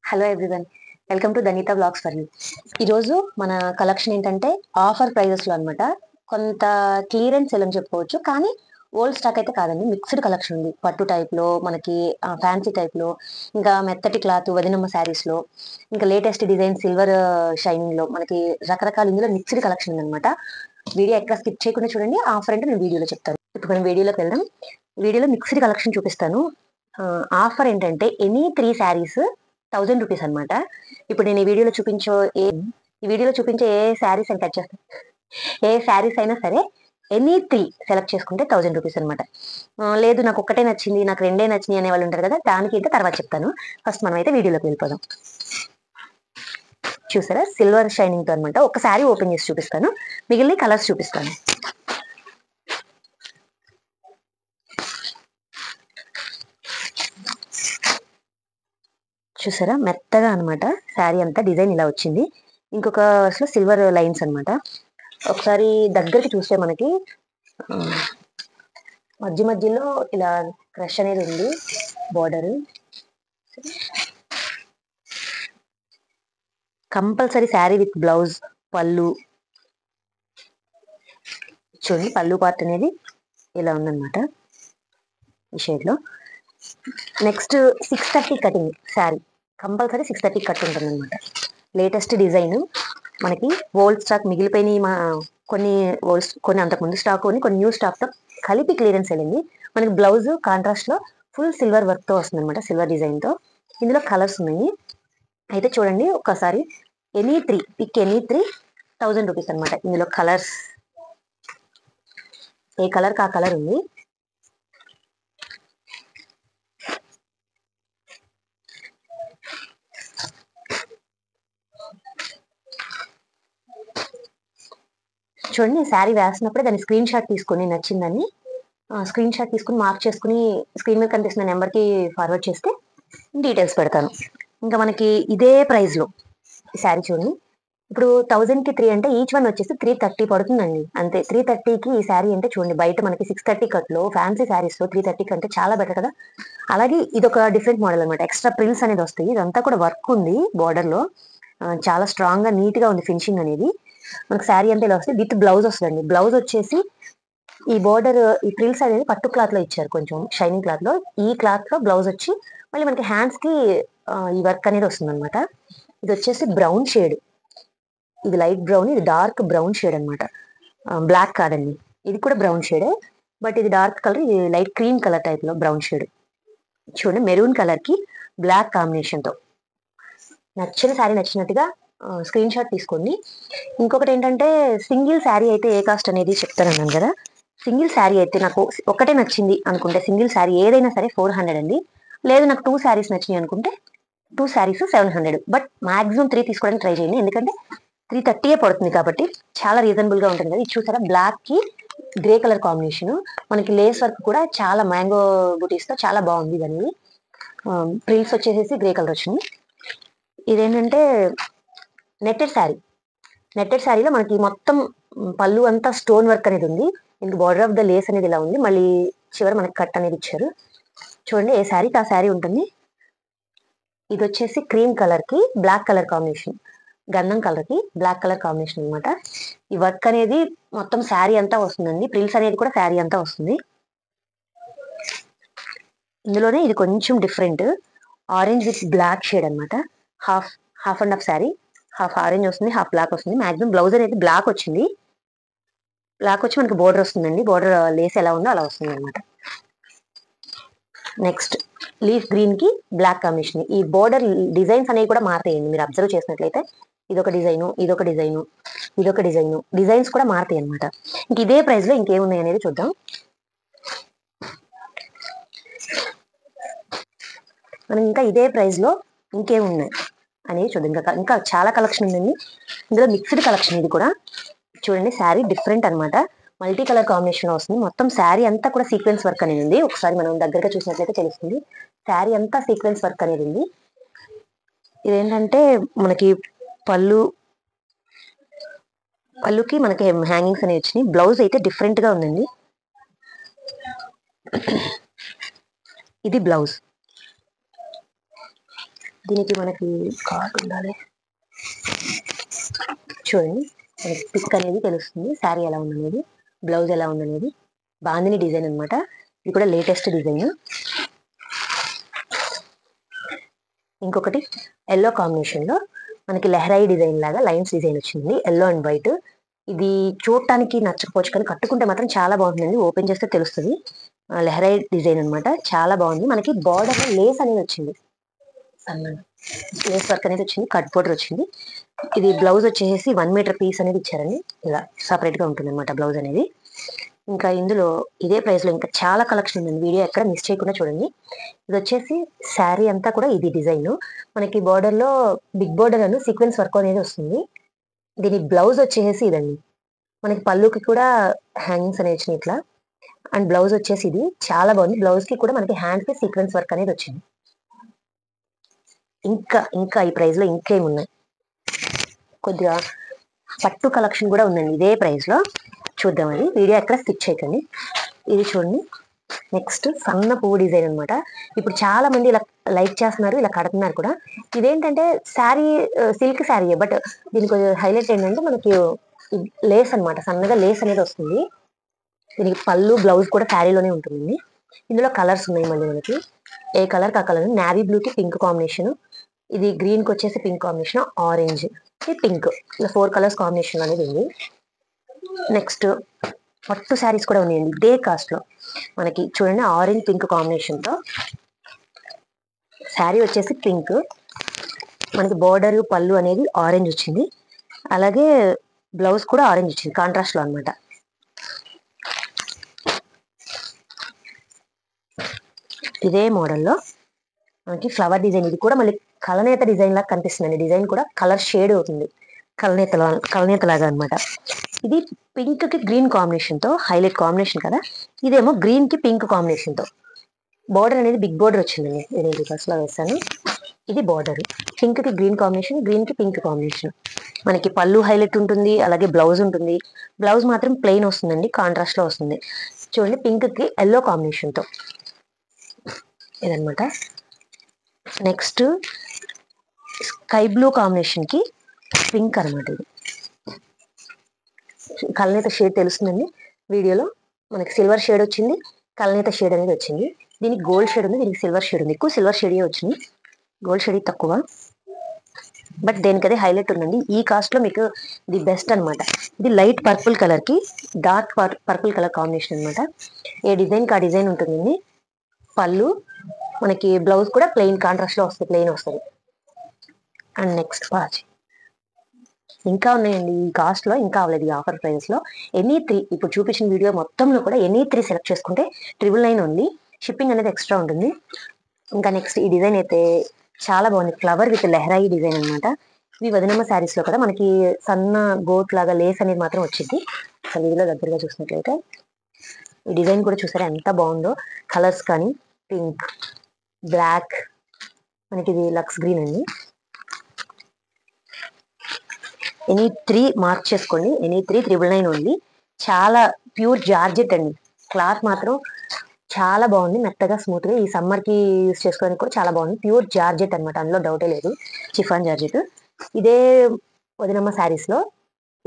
Hello everyone, welcome to Dhanitha blogs for you. ఈరోజు మన collection ఏంటంటే ఆఫర్ ప్రైజెస్లో అనమాట. కొంత క్లియరెన్స్ సేల్ అని చెప్పుకోవచ్చు, కానీ ఓల్డ్ స్టాక్ అయితే కాదండి. మిక్స్డ్ కలెక్షన్ ఉంది. పట్టు టైప్లో మనకి, ఫ్యాన్సీ టైప్లో, ఇంకా మెత్తటి క్లాత్ వదినమ్మ శారీస్లో, ఇంకా లేటెస్ట్ డిజైన్ సిల్వర్ షైనింగ్లో మనకి రకరకాల ఇందులో మిక్స్డ్ కలెక్షన్ ఉందన్నమాట. వీడియో ఎక్కడ స్కిప్ చేయకుండా చూడండి. ఆఫర్ అంటే నేను వీడియోలో చెప్తాను. ఇప్పుడు మనం వీడియోలోకి వెళ్దాం. వీడియోలో మిక్స్డ్ కలెక్షన్ చూపిస్తాను. ఆఫర్ ఏంటంటే ఎనీ 3 శారీస్ 1000 రూపీస్ అనమాట. ఇప్పుడు నేను ఈ వీడియోలో చూపించే ఏ శారీస్ అని కట్ చేస్తాను, ఏ శారీస్ అయినా సరే ఎనీ 3 సెలెక్ట్ చేసుకుంటే 1000 రూపీస్ అనమాట. లేదు నాకు ఒక్కటే నచ్చింది, నాకు రెండే నచ్చినాయి అనే వాళ్ళు ఉంటారు కదా, దానికి అయితే తర్వాత చెప్తాను. ఫస్ట్ మనం అయితే వీడియోలోకి వెళ్ళిపోదాం. చూసారా, సిల్వర్ షైనింగ్ తో అనమాట. ఒక శారీ ఓపెన్ చేసి చూపిస్తాను, మిగిలిన కలర్స్ చూపిస్తాను. చూసారా, మెత్తగా అనమాట. శారీ అంతా డిజైన్ ఇలా వచ్చింది. ఇంకొక అసలు సిల్వర్ లైన్స్ అనమాట. ఒకసారి దగ్గరికి చూస్తే మనకి మధ్య మధ్యలో ఇలా క్రష్ అనేది ఉంది. Border compulsory sari with blouse, పళ్ళు. చూడండి, పళ్ళు పార్ట్ అనేది ఇలా ఉందన్నమాట ఈ షేడ్ లో. Next 630 cutting sari, compulsory 630 cut ఉంటుంది అనమాట. లేటెస్ట్ డిజైన్ మనకి. ఓల్డ్ స్టాక్ మిగిలిపోయినాయి, కొన్ని అంతకుముందు స్టాక్, కొన్ని న్యూ స్టాక్ తో కలిపి క్లియరెన్స్ వెళ్ళింది. మనకి బ్లౌజ్ కాంట్రాస్ట్ లో ఫుల్ సిల్వర్ వర్క్ తో వస్తుంది అనమాట, సిల్వర్ డిజైన్ తో. ఇందులో కలర్స్ ఉన్నాయి. అయితే చూడండి ఒక్కసారి, ఎనీ 3 పిక్, ఎనీ 3 1000 రూపీస్ అనమాట. ఇందులో కలర్స్ ఏ కలర్ కా కలర్ ఉంది. చూడండి, శారీ వేసినప్పుడే దాన్ని స్క్రీన్ షాట్ తీసుకొని నచ్చిందని స్క్రీన్ షాట్ తీసుకుని మార్క్ చేసుకుని స్క్రీన్ మీద కనిపిస్తున్న నెంబర్కి ఫార్వర్డ్ చేస్తే డీటెయిల్స్ పెడతాను. ఇంకా మనకి ఇదే ప్రైస్లో ఈ శారీ చూడండి. ఇప్పుడు 1000కి 3 అంటే ఈచ్ వన్ వచ్చేసి 330 పడుతుందండి, అంతే. 330కి ఈ శారీ అంటే చూడండి, బయట మనకి 630 కట్లో ఫ్యాన్సీ శారీస్లో 330 కంటే చాలా బెటర్ కదా. అలాగే ఇది ఒక డిఫరెంట్ మోడల్ అనమాట. ఎక్స్ట్రా ప్రిల్స్ అనేది వస్తాయి. ఇదంతా కూడా వర్క్ ఉంది బార్డర్లో. చాలా స్ట్రాంగ్గా నీట్గా ఉంది ఫినిషింగ్ అనేది. మనకి శారీ అంటే ఇలా వస్తుంది. విత్ బ్లౌజ్ వస్తుందండి. బ్లౌజ్ వచ్చేసి ఈ బోర్డర్, ఈ ప్రిల్స్ అనేది పట్టు క్లాత్ లో ఇచ్చారు, కొంచెం షైనింగ్ క్లాత్ లో. ఈ క్లాత్ లో బ్లౌజ్ వచ్చి మళ్ళీ మనకి హ్యాండ్స్ కి ఈ వర్క్ అనేది వస్తుంది అనమాట. ఇది వచ్చేసి బ్రౌన్ షేడ్, ఇది లైట్ బ్రౌన్, ఇది డార్క్ బ్రౌన్ షేడ్ అనమాట. బ్లాక్ కాదండి, ఇది కూడా బ్రౌన్ షేడే, బట్ ఇది డార్క్ కలర్, ఇది లైట్ క్రీమ్ కలర్ టైప్ లో బ్రౌన్ షేడ్. చూడండి, మెరూన్ కలర్ కి బ్లాక్ కాంబినేషన్ తో. నచ్చిన శారీ నచ్చినట్టుగా స్క్రీన్ షాట్ తీసుకోండి. ఇంకొకటి ఏంటంటే, సింగిల్ శారీ అయితే ఏ కాస్ట్ అనేది చెప్తానన్నాను కదా. సింగిల్ శారీ అయితే నాకు ఒకటే నచ్చింది అనుకుంటే, సింగిల్ శారీ ఏదైనా సరే 400 అండి. లేదు నాకు 2 శారీస్ నచ్చినాయి అనుకుంటే 2 శారీస్ 700. బట్ మాక్సిమం 3 తీసుకోవడానికి ట్రై చేయండి, ఎందుకంటే 330 పడుతుంది కాబట్టి చాలా రీజనబుల్ గా ఉంటుంది కదా. ఇది చూసారా, బ్లాక్ కి గ్రే కలర్ కాంబినేషన్. మనకి లేస్ వర్క్ కూడా చాలా మ్యాంగో బూటీస్ తో చాలా బాగుంది. ఇవన్నీ ప్రిల్స్ వచ్చేసేసి గ్రే కలర్ వచ్చింది. ఇదేంటంటే నెట్టెడ్ శారీ. నెట్టెడ్ శారీలో మనకి మొత్తం పళ్ళు అంతా స్టోన్ వర్క్ అనేది ఉంది. ఇంక బార్డర్ ఆఫ్ ద లేస్ అనేది ఇలా ఉంది. మళ్ళీ చివర మనకి కట్ అనేది ఇచ్చారు. చూడండి, ఏ శారీకి ఆ శారీ ఉంటుంది. ఇది వచ్చేసి క్రీమ్ కలర్ కి బ్లాక్ కలర్ కాంబినేషన్, గంధం కలర్ కి బ్లాక్ కలర్ కాంబినేషన్ అనమాట. ఈ వర్క్ అనేది మొత్తం శారీ అంతా వస్తుందండి. ప్రిల్స్ అనేది కూడా శారీ అంతా వస్తుంది. ఇందులోనే ఇది కొంచెం different, orange with black shade అనమాట. Half half and half sari, half orange వస్తుంది, హాఫ్ బ్లాక్ వస్తుంది. మాక్సిమం బ్లౌజ్ అనేది బ్లాక్ వచ్చింది. బ్లాక్ వచ్చి మనకి బోర్డర్ వస్తుందండి. బోర్డర్ లేస్ ఎలా ఉందో అలా వస్తుంది అనమాట. నెక్స్ట్ లీఫ్ గ్రీన్ కి బ్లాక్ కాంబినేషన్. ఈ బోర్డర్ డిజైన్స్ అనేవి కూడా మారుతాయండి, మీరు అబ్జర్వ్ చేసినట్లయితే. ఇదొక డిజైను, ఇదొక డిజైను, ఇదొక డిజైను, డిజైన్స్ కూడా మారుతాయి అనమాట. ఇంక ఇదే ప్రైస్ లో ఇంకేమున్నాయి అనేది చూద్దాం. మనం ఇంకా ఇదే ప్రైస్ లో ఇంకేమున్నాయి అనేది చూద్దాం. ఇంకా చాలా కలెక్షన్ ఉందండి. ఇందులో మిక్స్డ్ కలెక్షన్ ఇది కూడా. చూడండి, శారీ డిఫరెంట్ అనమాట. మల్టీ కలర్ కాంబినేషన్ వస్తుంది. మొత్తం శారీ అంతా కూడా సీక్వెన్స్ వర్క్ అనేది ఉంది. ఒకసారి మనం దగ్గరగా చూసినట్లయితే తెలుస్తుంది. శారీ అంతా సీక్వెన్స్ వర్క్ అనేది ఉంది. ఇదేంటంటే మనకి పళ్ళుకి మనకి హ్యాంగింగ్స్ అనేవి వచ్చినాయి. బ్లౌజ్ అయితే డిఫరెంట్ గా ఉందండి. ఇది బ్లౌజ్. దీనికి మనకి కార్డ్ ఉండాలి. చూడండి మనకి పిక్ అనేది తెలుస్తుంది, శారీ ఎలా ఉందనేది, బ్లౌజ్ ఎలా ఉందనేది. బాందిని డిజైన్ అనమాట, ఇది కూడా లేటెస్ట్ డిజైన్. ఇంకొకటి ఎల్లో కాంబినేషన్ లో మనకి లెహరాయి డిజైన్ లాగా లైన్స్ డిజైన్ వచ్చింది, ఎల్లో అండ్ వైట్. ఇది చూడటానికి నచ్చకపోవచ్చు కానీ కట్టుకుంటే మాత్రం చాలా బాగుంటుందండి, ఓపెన్ చేస్తే తెలుస్తుంది. లెహరాయి డిజైన్ అనమాట, చాలా బాగుంది. మనకి బార్డర్ లో లేస్ అనేది వచ్చింది, లేస్ వర్క్ అనేది వచ్చింది, కట్ బోర్డర్ వచ్చింది. ఇది బ్లౌజ్ వచ్చేసి 1 మీటర్ పీస్ అనేది ఇచ్చారండి, ఇలా సపరేట్ గా ఉంటుంది అనమాట బ్లౌజ్ అనేది. ఇంకా ఇందులో ఇదే ప్రైస్ లో ఇంకా చాలా కలెక్షన్ ఉందండి, వీడియో ఎక్కడ మిస్ చేయకుండా చూడండి. ఇది వచ్చేసి శారీ అంతా కూడా ఇది డిజైన్, మనకి బార్డర్ లో బిగ్ బార్డర్ అని సీక్వెన్స్ వర్క్ అనేది వస్తుంది. దీని బ్లౌజ్ వచ్చేసి ఇదండి, మనకి పళ్ళుకి కూడా హ్యాంగింగ్స్ అనేవి వచ్చినాయి ఇట్లా. అండ్ బ్లౌజ్ వచ్చేసి ఇది చాలా బాగుంది, బ్లౌజ్ కి కూడా మనకి హ్యాండ్ కి సీక్వెన్స్ వర్క్ అనేది వచ్చింది. ఇంకా ఇంకా ఈ ప్రైస్ లో ఇంకేమున్నాయి, కొద్దిగా పట్టు కలెక్షన్ కూడా ఉందండి ఇదే ప్రైస్ లో, చూద్దామని. వీడియో ఎక్కడ స్కిప్ చేయకండి. ఇది చూడండి, నెక్స్ట్ సన్న పువ్వు డిజైన్ అనమాట. ఇప్పుడు చాలా మంది ఇలా లైక్ చేస్తున్నారు, ఇలా కడుతున్నారు కూడా. ఇదేంటంటే శారీ సిల్క్ శారీ, బట్ దీనికి హైలైట్ ఏంటంటే మనకి లేస్ అనమాట, సన్నగా లేస్ అనేది వస్తుంది. దీనికి పళ్ళు బ్లౌజ్ కూడా శారీలోనే ఉంటుంది. ఇందులో కలర్స్ ఉన్నాయి మళ్ళీ మనకి, ఏ కలర్ కా కలర్. నావీ బ్లూ కి పింక్ కాంబినేషన్, ఇది గ్రీన్ కి వచ్చేసి పింక్ కాంబినేషన్, ఆరెంజ్ కి పింక్, ఇలా 4 కలర్స్ కాంబినేషన్ అనేది ఉంది. నెక్స్ట్ పట్టు శారీస్ కూడా ఉన్నాయండి ఇదే కాస్ట్ లో. మనకి చూడండి ఆరెంజ్ పింక్ కాంబినేషన్ తో శారీ వచ్చేసి పింక్, మనకి బోర్డర్ పళ్ళు అనేది ఆరెంజ్ వచ్చింది, అలాగే బ్లౌజ్ కూడా ఆరెంజ్ వచ్చింది కాంట్రాస్ట్ లో అనమాట. ఇదే మోడల్లో మనకి ఫ్లవర్ డిజైన్, ఇది కూడా మళ్ళీ కలనేత డిజైన్ లాగా కనిపిస్తుందండి. డిజైన్ కూడా కలర్ షేడ్ అవుతుంది, కలనేత లాగా అనమాట. ఇది పింక్ కి గ్రీన్ కాంబినేషన్ తో హైలైట్ కాంబినేషన్ కదా. ఇదేమో గ్రీన్ కి పింక్ కాంబినేషన్ తో, బార్డర్ అనేది బిగ్ బార్డర్ వచ్చిందండి, నేను రివర్స్ లో వేస్తాను. ఇది బార్డర్ పింక్ కి గ్రీన్ కాంబినేషన్, గ్రీన్ కి పింక్ కాంబినేషన్. మనకి పళ్ళు హైలైట్ ఉంటుంది, అలాగే బ్లౌజ్ ఉంటుంది. బ్లౌజ్ మాత్రం ప్లెయిన్ వస్తుందండి, కాంట్రాస్ట్ లో వస్తుంది. చూడండి పింక్ కి ఎల్లో కాంబినేషన్ తో ఇదనమాట. నెక్స్ట్ స్కై బ్లూ కాంబినేషన్ కి పింక్ అనమాట. ఇది కలనేత షేడ్ తెలుస్తుందండి వీడియోలో, మనకి సిల్వర్ షేడ్ వచ్చింది, కలనేత షేడ్ అనేది వచ్చింది. దీనికి గోల్డ్ షేడ్ ఉంది, దీనికి సిల్వర్ షేడ్ ఉంది. ఎక్కువ సిల్వర్ షేడ్ వచ్చింది, గోల్డ్ షేడ్ తక్కువ, బట్ దేనికదే హైలైట్ ఉందండి. ఈ కాస్ట్ లో మీకు ఇది బెస్ట్ అనమాట. ఇది లైట్ పర్పుల్ కలర్ కి డార్క్ పర్పుల్ కలర్ కాంబినేషన్ అనమాట. ఏ డిజైన్ కి ఆ డిజైన్ ఉంటుందండి. పళ్ళు మనకి బ్లౌజ్ కూడా ప్లెయిన్ కాంట్రాస్ట్ లో వస్తుంది, ప్లెయిన్ వస్తుంది. అండ్ నెక్స్ట్ బాజ్ ఇంకా ఉన్నాయండి ఈ కాస్ట్ లో, ఇంకా అవ్వలేదు ఈ ఆఫర్ ప్రైస్ లో. ఎనీ 3 ఇప్పుడు చూపించిన వీడియో మొత్తంలో కూడా ఎనీ 3 సెలెక్ట్ చేసుకుంటే 999 ఉంది, షిప్పింగ్ అనేది ఎక్స్ట్రా ఉంటుంది. ఇంకా నెక్స్ట్ ఈ డిజైన్ అయితే చాలా బాగుంది, ఫ్లవర్ విత్ లెహరాయి డిజైన్ అనమాట. ఇవి వదినమ్మ శారీస్ లో కదా మనకి సన్న గోట్ లాగా లేస్ అనేది మాత్రం వచ్చింది. అసలు వీడియోలో దగ్గరగా చూసినట్లయితే ఈ డిజైన్ కూడా చూసారా ఎంత బాగుందో. కలర్స్ కానీ పింక్, బ్లాక్, మనకి ఇది లక్స్ గ్రీన్ అండి. ఎనీ 3 మార్క్ చేసుకోండి, ఎనీ 3 999 ఉంది. చాలా ప్యూర్ జార్జెట్ అండి, క్లాత్ మాత్రం చాలా బాగుంది, మెత్తగా స్మూత్ గా. ఈ సమ్మర్ కి యూస్ చేసుకోవడానికి కూడా చాలా బాగుంది. ప్యూర్ జార్జెట్ అనమాట, అందులో డౌటే లేదు, చిఫాన్ జార్జెట్. ఇదే వదినమ్మ శారీస్ లో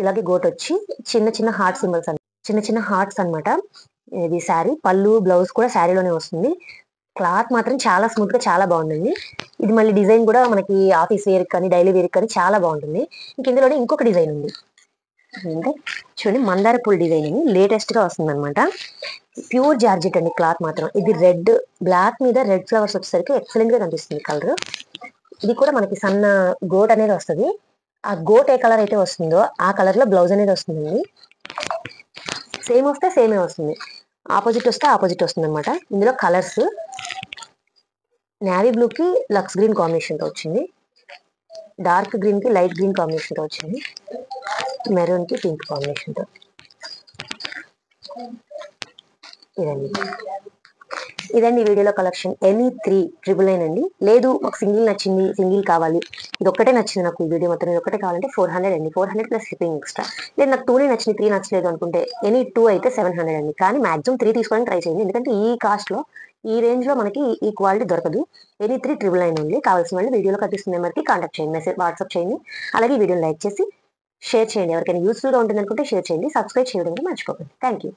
ఇలాగే గోట్ వచ్చి చిన్న చిన్న హార్ట్ సింబల్స్, చిన్న చిన్న హార్ట్స్ అనమాట. ఇది శారీ పళ్ళు బ్లౌజ్ కూడా శారీలోనే వస్తుంది. క్లాత్ మాత్రం చాలా స్మూత్ గా చాలా బాగుందండి. ఇది మళ్ళీ డిజైన్ కూడా మనకి ఆఫీస్ వేర్ కానీ డైలీ వేర్ కానీ చాలా బాగుంటుంది. ఇంక ఇందులోనే ఇంకొక డిజైన్ ఉంది, అంటే చూడండి మందార పూల్ డిజైన్ అని లేటెస్ట్ గా వస్తుంది అనమాట. ప్యూర్ జార్జెట్ అండి, క్లాత్ మాత్రం. ఇది రెడ్ బ్లాక్ మీద రెడ్ ఫ్లవర్స్ వచ్చేసరికి ఎక్సలెంట్ గా కనిపిస్తుంది కలర్. ఇది కూడా మనకి సన్న గోట్ అనేది వస్తుంది. ఆ గోట్ ఏ కలర్ అయితే వస్తుందో ఆ కలర్ లో బ్లౌజ్ అనేది వస్తుందండి. సేమ్ వస్తే సేమే వస్తుంది, ఆపోజిట్ వస్తే ఆపోజిట్ వస్తుంది అనమాట. ఇందులో కలర్స్ నేవీ బ్లూ కి లక్స్ గ్రీన్ కాంబినేషన్ తో వచ్చింది, డార్క్ గ్రీన్ కి లైట్ గ్రీన్ కాంబినేషన్ తో వచ్చింది, మెరూన్ కి పింక్ కాంబినేషన్ తో. ఇదండి వీడియోలో కలెక్షన్. ఎనీ 3 999 అండి. లేదు మాకు సింగిల్ నచ్చింది, సింగిల్ కావాలి, ఇది ఒక్కటే నచ్చింది నాకు, ఈ వీడియో మొత్తం ఇది ఒక్కటే కావాలంటే 400 అండి, 400 ప్లస్ షిప్పింగ్ ఎక్స్ట్రా. లేదు నాకు 2 నచ్చింది 3 నచ్చలేదు అనుకుంటే ఎనీ 2 అయితే 700 అండి. కానీ మాక్సిమం 3 తీసుకోవడానికి ట్రై చేయండి, ఎందుకంటే ఈ కాస్ట్ లో ఈ రేంజ్లో మనకి ఈ క్వాలిటీ దొరకదు. Any 3,999 only. కావాల్సిన వాళ్ళు వీడియోలో కనిపిస్తున్న నెంబర్కి కాంటాక్ట్ చేయండి, మెసేజ్ వాట్సాప్ చేయండి. అలాగే వీడియోని లైక్ చేసి షేర్ చేయండి. ఎవరికైనా యూస్ఫుల్గా ఉంటుంది అనుకుంటే షేర్ చేయండి. సబ్స్క్రైబ్ చేయడం కూడా మర్చిపోకండి. Thank you.